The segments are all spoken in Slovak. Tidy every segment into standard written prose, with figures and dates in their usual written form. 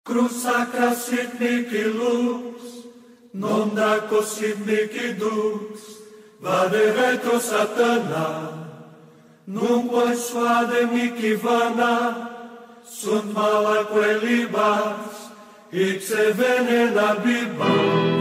Cruz sacra sit mihi lux, non daco sit mihi dux, vade retro satana, nunque suade mihi vana, sunt malaque libas, ixe venena bibas.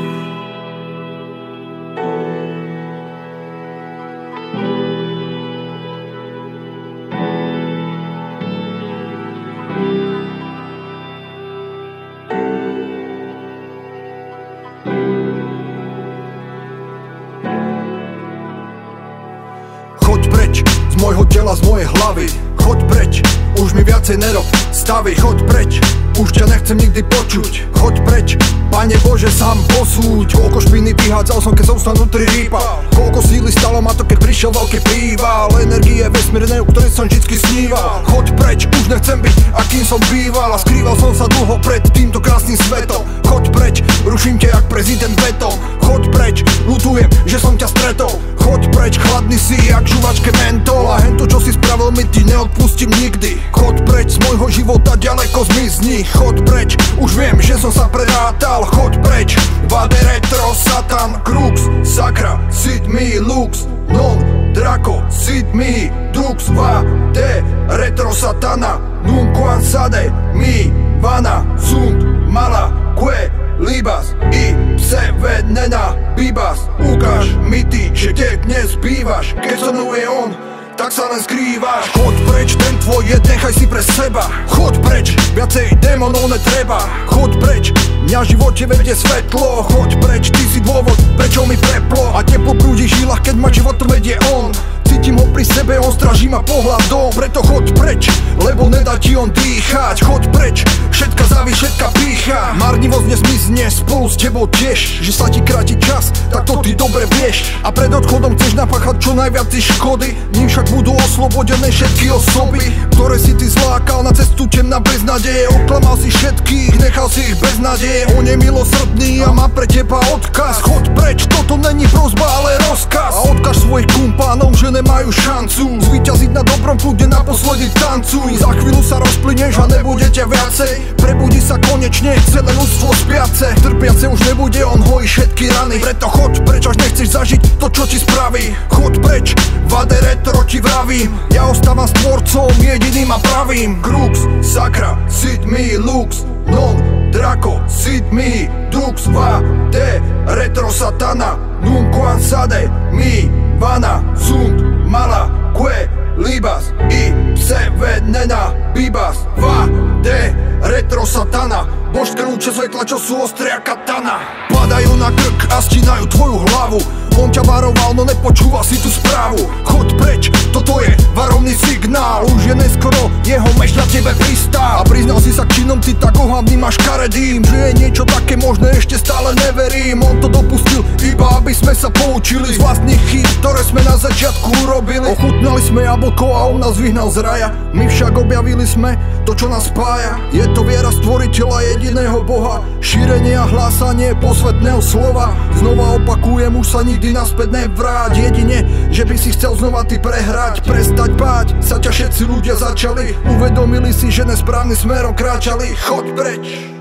Choď preč z môjho tela, z mojej hlavy. Choď preč, už mi viacej nerob stavy. Choď preč, už ťa nechcem nikdy počuť. Choď preč, Pane Bože, sám posúď. Koľko špiny vyhádzal som, keď som sa vnútri rýpal. Koľko síly stalo ma to, keď prišiel veľký príval. Energie vesmírnej, o ktorej som vždycky sníval. Choď preč, už nechcem byť, akým som býval. A skrýval som sa dlho pred týmto krásnym svetom. Choď preč, ruším ťa jak prezident vetom. Choď preč, ľutujem, že som ťa stretol. Choď preč, chladný si jak žuvačke mentol. A hento, čo si spravil mi, ti neodpustím nikdy. Choď preč z môjho života, ďaleko zmizni. Choď preč, už viem, že som sa prerátal. Choď preč, vade retro satan. Crux, sacra, sit mi lux, non draco, sit mi dux, vade retro satana, nunquam sade mi vana, sunt mala que libas i pse venena bibas. Ukáž mi ty, že kde dnes bývaš, keď so mnou je on, tak sa len skrývaš. Choď preč, ten tvoj jed nechaj si pre seba. Choď preč, viacej démonov netreba. Choď preč, mňa v živote vedie svetlo. Choď preč, ty si dôvod, prečo mi preplo. A teplo prúdi v žilách, keď ma životom vedie on. Cítim ho pri sebe, on stráži ma pohľadom. Preto choď preč, lebo nedá ti on dýchať. Choď preč, všetka závisť, všetka pýcha. Marnivosť nezmizne, spolu s tebou tiež. Že sa ti kráti čas, tak to ty dobre vieš. A pred odchodom chceš napáchať čo najviac škody. Ním však budú oslobodené všetky osoby, ktoré si ty zlákal na cestu temná bez nádeje. Oklamal si všetkých, nechal si ich bez nádeje. On je milosrdný a má pre teba odkaz. Choď preč, toto není prosba, ale rozkaz. A odkaž svojich kumpánov, že nemajú šancu zvíťaziť na dobrom, kľudne naposledy tancuj. Za chvíľu sa rozplyneš a nebude ťa viacej. Prebudí sa konečne celé ľudstvo spiace. Trpiace už nebude, on hojí všetky rany. Preto choď preč, až nechceš zažiť to, čo ti spraví. Choď preč, vade retro ti vravím. Ja ostávam stvorcom jediným a pravým. Crux, sacra, sit mi lux, non draco, sit mi dux, vade retro satana, nunquam sade mi vana, sunt mala que libas i pse venena bibas. Vade retro satana, božské lúče svetla, čo sú ostré a katana. Padajú na krk a stínajú tvoju hlavu. On ťa varoval, no nepočúval si tú správu. Choď preč, toto je varovný signál. Už je neskoro, jeho meš na tebe pristál. A priznal si sa k činom, ty tak ohavným a škaredým. Že je niečo také možné, ešte stále neverím. On to dopustil, iba aby sme sa poučili z vlastných chýb, ktoré sme na začiatku urobili. Ochutnali sme jablko a on nás vyhnal z raja. My však objavili sme to, čo nás spája. Je to viera stvoriteľa jediného Boha, šírenie a hlásanie posvetného slova. Znova opakujem, už sa nikdy naspäť nevráť. Jedine, že by si chcel znova ty prehrať. Prestať báť, sa ťa všetci ľudia začali. Uvedomili si, že nesprávnym smerom kráčali. Choď preč.